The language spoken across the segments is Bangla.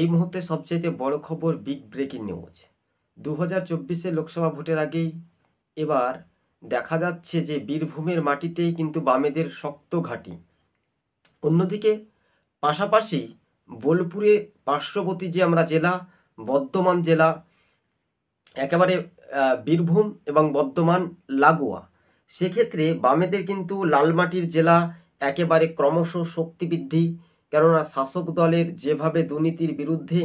এই মুহূর্তে সবচেয়ে বড় খবর, বিগ ব্রেকিং নিউজ। 2024 লোকসভা ভোটের আগেই এবার দেখা যাচ্ছে যে বীরভূমের মাটিতেই কিন্তু বামেদের শক্ত ঘাঁটি। অন্যদিকে পাশাপাশি বোলপুরে পার্শ্ববর্তী যে আমরা জেলা বর্ধমান জেলা, একেবারে বীরভূম এবং বর্ধমান লাগোয়া, সেক্ষেত্রে বামেদের কিন্তু লালমাটির জেলা একেবারে ক্রমশ শক্তি বৃদ্ধি। কেননা শাসক দলের যেভাবে দুর্নীতির বিরুদ্ধে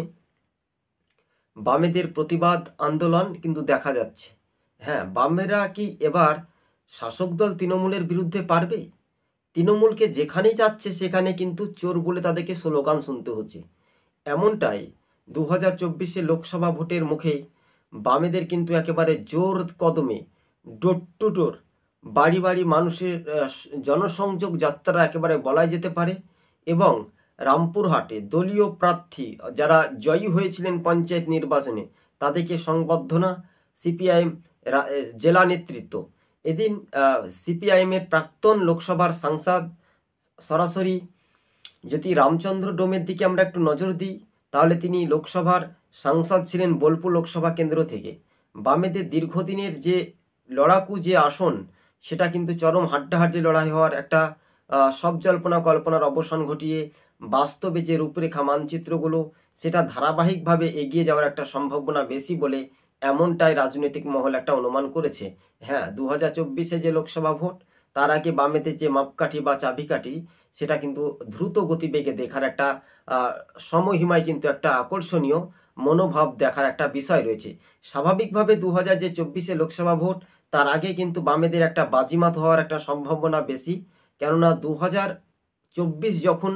বামেদের প্রতিবাদ আন্দোলন কিন্তু দেখা যাচ্ছে। হ্যাঁ, বামেরা কি এবার শাসক দল তৃণমূলের বিরুদ্ধে পারবে? তৃণমূলকে যেখানেই যাচ্ছে সেখানে কিন্তু চোর বলে তাদেরকে স্লোগান শুনতে হচ্ছে। এমনটাই 2024 লোকসভা ভোটের মুখে বামেদের কিন্তু একেবারে জোর কদমে ডোর টু ডোর বাড়ি বাড়ি মানুষের জনসংযোগ যাত্রা একেবারে বলা যেতে পারে। এবং রামপুরহাটে দলীয় প্রার্থী যারা জয়ী হয়েছিলেন পঞ্চায়েত নির্বাচনে তাদেরকে সংবর্ধনা সিপিআইএম জেলা নেতৃত্ব। এদিন সিপিআইএমের প্রাক্তন লোকসভার সাংসদ সরাসরি যদি রামচন্দ্র ডোমের দিকে আমরা একটু নজর দিই, তাহলে তিনি লোকসভার সাংসদ ছিলেন বোলপুর লোকসভা কেন্দ্র থেকে। বামেদের দীর্ঘদিনের যে লড়াকু যে আসন, সেটা কিন্তু চরম হাড্ডাহাড্ডি লড়াই হওয়ার একটা সব জল্পনা কল্পনার অবসান ঘটিয়ে বাস্তবে যে রূপরেখা মানচিত্রগুলো, সেটা ধারাবাহিকভাবে এগিয়ে যাওয়ার একটা সম্ভাবনা বেশি বলে এমনটাই রাজনৈতিক মহল একটা অনুমান করেছে। হ্যাঁ, 2024 যে লোকসভা ভোট, তার আগে বামেদের যে মাপকাঠি বা চাবিকাঠি, সেটা কিন্তু দ্রুত গতিবেগে দেখার একটা সময়সীমায় কিন্তু একটা আকর্ষণীয় মনোভাব দেখার একটা বিষয় রয়েছে। স্বাভাবিকভাবে 2024 লোকসভা ভোট, তার আগে কিন্তু বামেদের একটা বাজিমাত হওয়ার একটা সম্ভাবনা বেশি। কেননা 2024 যখন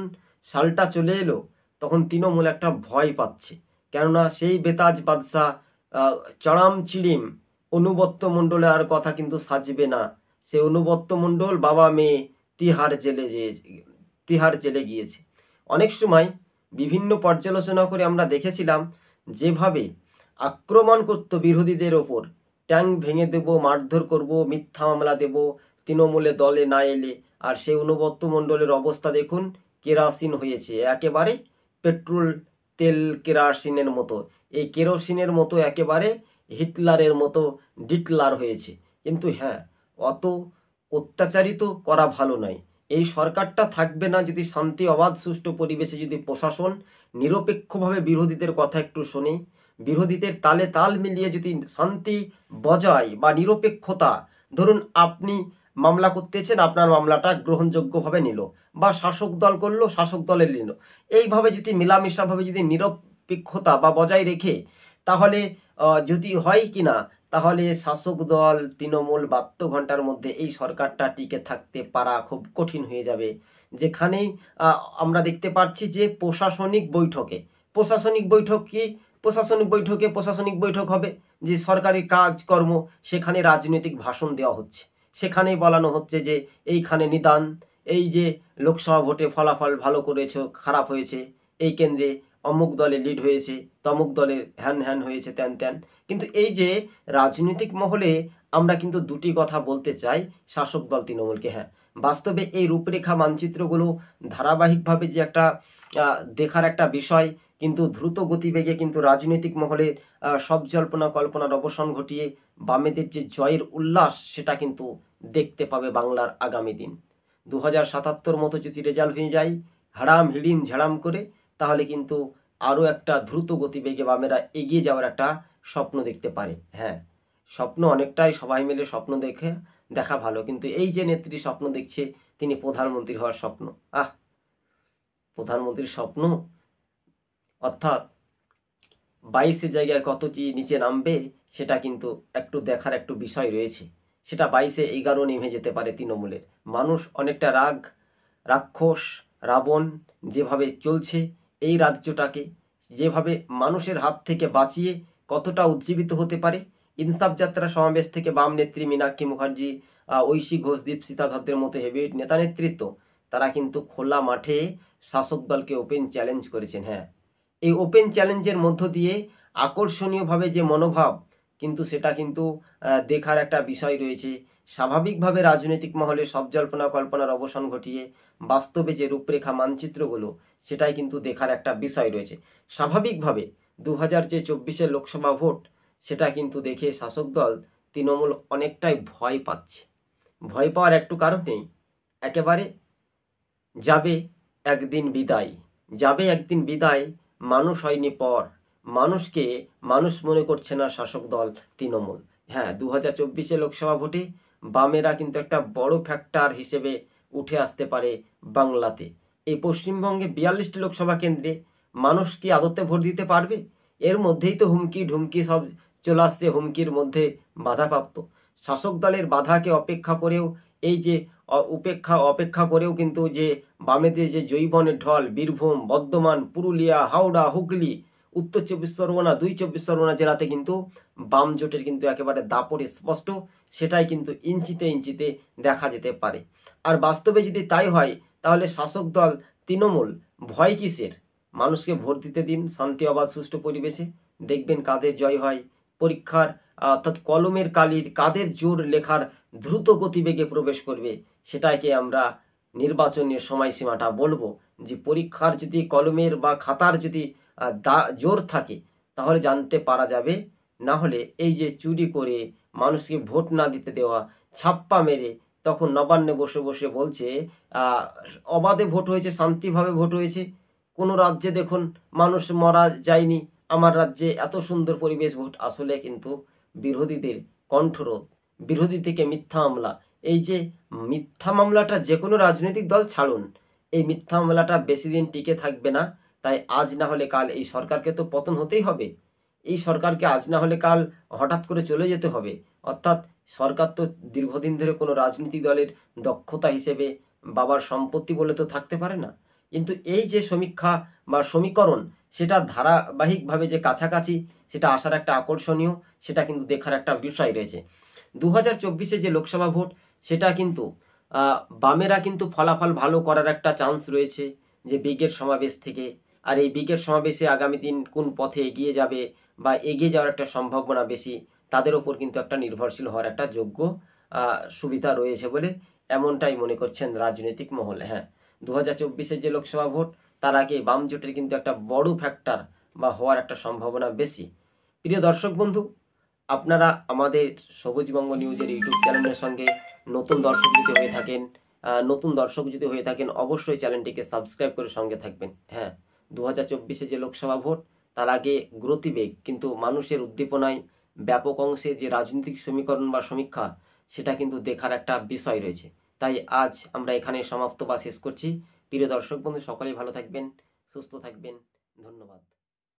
সালটা চলে এলো, তখন তৃণমূল একটা ভয় পাচ্ছে। কেননা সেই বেতাজ বাদশাহ চড়াম চিড়িম অনুবর্ত মণ্ডলে আর কথা কিন্তু সাজবে না। সে অনুবর্ত মণ্ডল বাবা মেয়ে তিহার জেলে গিয়েছে। অনেক সময় বিভিন্ন পর্যালোচনা করে আমরা দেখেছিলাম যেভাবে আক্রমণ করত বিরোধীদের ওপর, ট্যাঙ্ক ভেঙে দেব, মারধর করব, মিথ্যা মামলা দেব তৃণমূলে দলে না এলে। আর সেই অনুবর্ত মণ্ডলের অবস্থা দেখুন, কেরাসিন হয়েছে, একেবারে পেট্রোল তেল কেরাসিনের মতো। এই কেরোসিনের মতো একেবারে হিটলারের মতো ডিটলার হয়েছে। কিন্তু হ্যাঁ, অত অত্যাচারিত করা ভালো নয়। এই সরকারটা থাকবে না যদি শান্তি অবাধ সুষ্ঠু পরিবেশে যদি প্রশাসন নিরপেক্ষভাবে বিরোধীদের কথা একটু শোনে, বিরোধীদের তালে তাল মিলিয়ে যদি শান্তি বজায় বা নিরপেক্ষতা, ধরুন আপনি মামলা করতেছেন, আপনার মামলাটা গ্রহণযোগ্যভাবে নিল, বা শাসক দল করলো, শাসক দলের নিল, এইভাবে যদি মেলামেশাভাবে যদি নিরপেক্ষতা বা বজায় রেখে, তাহলে যদি হয় কিনা, তাহলে শাসক দল তৃণমূল 72 ঘন্টার মধ্যে এই সরকারটা টিকে থাকতে পারা খুব কঠিন হয়ে যাবে। যেখানেই আমরা দেখতে পাচ্ছি যে প্রশাসনিক বৈঠক হবে, যে সরকারি কাজকর্ম, সেখানে রাজনৈতিক ভাষণ দেওয়া হচ্ছে। সেখানেই বলানো হচ্ছে যে এইখানে নিদান, এই যে লোকসভা ভোটে ফলাফল ভালো করেছো, খারাপ হয়েছে, এই কেন্দ্রে অমুক দলে লিড হয়েছে, তমুক দলের হ্যান হ্যান হয়েছে, ত্যান ত্যান। কিন্তু এই যে রাজনৈতিক মহলে আমরা কিন্তু দুটি কথা বলতে চাই শাসক দল তৃণমূলকে। হ্যাঁ, বাস্তবে এই রূপরেখা মানচিত্রগুলো ধারাবাহিকভাবে যে একটা দেখার একটা বিষয়, কিন্তু দ্রুত গতিবেগে কিন্তু রাজনৈতিক মহলে সব জল্পনা কল্পনার অবসান ঘটিয়ে বামেদের যে জয়ের উল্লাস, সেটা কিন্তু দেখতে পাবে বাংলার আগামী দিন। 2077 মতো যদি রেজাল্ট হয়ে যায় হাড়াম হিড়িম ঝাড়াম করে, তাহলে কিন্তু আরও একটা দ্রুত গতিবেগে বামেরা এগিয়ে যাওয়ার একটা স্বপ্ন দেখতে পারে। হ্যাঁ, স্বপ্ন অনেকটাই সবাই মিলে স্বপ্ন দেখা ভালো, কিন্তু এই যে নেত্রী স্বপ্ন দেখছে, তিনি প্রধানমন্ত্রী হওয়ার স্বপ্ন। প্রধানমন্ত্রীর স্বপ্ন, অর্থাৎ 22 জায়গায় কতটি নিচে নামবে, সেটা কিন্তু একটু দেখার একটু বিষয় রয়েছে। সেটা 22-11 নেমে যেতে পারে তৃণমূলের। মানুষ অনেকটা রাক্ষস রাবণ যেভাবে চলছে এই রাজ্যটাকে, যেভাবে মানুষের হাত থেকে বাঁচিয়ে কতটা উজ্জীবিত হতে পারে। ইনসাফ যাত্রা সমাবেশ থেকে বাম নেত্রী মীনাক্ষী মুখার্জি, ঐশী ঘোষ, দীপশিতা ধরদের মতো হেভিওয়েট নেতা নেতৃত্ব, তারা কিন্তু খোলা মাঠে শাসক দলকে ওপেন চ্যালেঞ্জ করেছেন। হ্যাঁ, এই ওপেন চ্যালেঞ্জের মধ্য দিয়ে আকর্ষণীয়ভাবে যে মনোভাব, কিন্তু সেটা কিন্তু দেখার একটা বিষয় রয়েছে স্বাভাবিকভাবে রাজনৈতিক মহলে সব জল্পনা কল্পনার অবসান ঘটিয়ে বাস্তবে যে রূপরেখা মানচিত্রগুলো সেটাই কিন্তু দেখার একটা বিষয় রয়েছে। স্বাভাবিকভাবে 2024 লোকসভা ভোট সেটা কিন্তু দেখে শাসক দল তৃণমূল অনেকটাই ভয় পাচ্ছে। ভয় পাওয়ার একটু কারণ নেই, একেবারে যাবে একদিন বিদায়, যাবে একদিন বিদায়, মানুষ হয়নি পর, মানুষকে মানুষ মনে করছে না শাসক দল তৃণমূল। হ্যাঁ, 2024 লোকসভা ভোটে বামেরা কিন্তু একটা বড় ফ্যাক্টর হিসেবে উঠে আসতে পারে বাংলাতে। এই পশ্চিমবঙ্গে 42টি লোকসভা কেন্দ্রে মানুষ কি আদতে ভোট দিতে পারবে? এর মধ্যেই তো হুমকি ঢুমকি সব চলে আসছে, হুমকির মধ্যে বাধাপ্রাপ্ত। শাসক দলের বাধাকে অপেক্ষা করেও এই যে অপেক্ষা করেও কিন্তু যে বামেদের যে জৈবনের ঢল বীরভূম, বর্ধমান, পুরুলিয়া, হাওড়া, হুগলি, উত্তর 24 পরগনা, 24 পরগনা জেলাতে কিন্তু বাম জোটের কিন্তু একেবারে দাপট স্পষ্ট, সেটাই কিন্তু ইঞ্চিতে ইঞ্চিতে দেখা যেতে পারে। আর বাস্তবে যদি তাই হয় তাহলে শাসক দল তৃণমূল ভয় কিসের? মানুষকে ভোট দিতে দিন শান্তি অবাধ সুষ্ঠু পরিবেশে, দেখবেন কাদের জয় হয়। পরীক্ষার অর্থাৎ কলমের কালির কাদের জোর লেখার দ্রুত গতিবেগে প্রবেশ করবে, সেটাকে আমরা নির্বাচনের সময়সীমাটা বলবো। যে পরীক্ষার যদি কলমের বা খাতার যদি জোর থাকে তাহলে জানতে পারা যাবে। না হলে এই যে চুরি করে মানুষকে ভোট না দিতে দেওয়া, ছাপ্পা মেরে তখন নবান্নে বসে বসে বলছে অবাধে ভোট হয়েছে, শান্তিভাবে ভোট হয়েছে, কোনো রাজ্যে দেখুন মানুষ মারা যায়নি, আমার রাজ্যে এত সুন্দর পরিবেশ ভোট। আসলে কিন্তু বিরোধীদের কণ্ঠরোধ, বিরোধী থেকে মিথ্যা মামলা, এই যে মিথ্যা মামলাটা যে কোনো রাজনৈতিক দল ছাড়ুন, এই মিথ্যা মামলাটা বেশি দিন টিকে থাকবে না। তাই আজ না হলে কাল এই সরকারকে তো পতন হতেই হবে। এই সরকারকে আজ না হলে কাল হঠাৎ করে চলে যেতে হবে। অর্থাৎ সরকার তো দীর্ঘদিন ধরে কোনো রাজনৈতিক দলের দক্ষতা হিসেবে বাবার সম্পত্তি বলে তো থাকতে পারে না। কিন্তু এই যে সমীক্ষা বা সমীকরণ সেটা ধারাবাহিকভাবে যে কাছাকাছি সেটা আসার একটা আকর্ষণীয়, সেটা কিন্তু দেখার একটা বিষয় রয়েছে। 2024 যে লোকসভা ভোট সেটা কিন্তু বামেরা কিন্তু ফলাফল ভালো করার একটা চান্স রয়েছে যে ব্রিগেড সমাবেশ থেকে। আর এই ব্রিগেড সমাবেশে আগামী দিন কোন পথে এগিয়ে যাবে বা এগিয়ে যাওয়ার একটা সম্ভাবনা বেশি, তাদের ওপর কিন্তু একটা নির্ভরশীল হওয়ার একটা যোগ্য সুবিধা রয়েছে বলে এমনটাই মনে করছেন রাজনৈতিক মহলে। হ্যাঁ, 2024 যে লোকসভা ভোট তার আগে বাম জোটের কিন্তু একটা বড় ফ্যাক্টর বা হওয়ার একটা সম্ভাবনা বেশি। প্রিয় দর্শক বন্ধু, আপনারা আমাদের সবুজবঙ্গ নিউজের ইউটিউব চ্যানেলের সঙ্গে নতুন দর্শক যদি হয়ে থাকেন অবশ্যই চ্যানেলটিকে সাবস্ক্রাইব করে সঙ্গে থাকবেন। হ্যাঁ, 2024 যে লোকসভা ভোট তার আগে গতিবেগ কিন্তু মানুষের উদ্দীপনায় ব্যাপক অংশে যে রাজনৈতিক সমীকরণ বা সমীক্ষা সেটা কিন্তু দেখার একটা বিষয় রয়েছে। তাই আজ আমরা এখানে সমাপ্ত বা শেষ করছি। প্রিয় দর্শক বন্ধু, সকলেই ভালো থাকবেন, সুস্থ থাকবেন, ধন্যবাদ।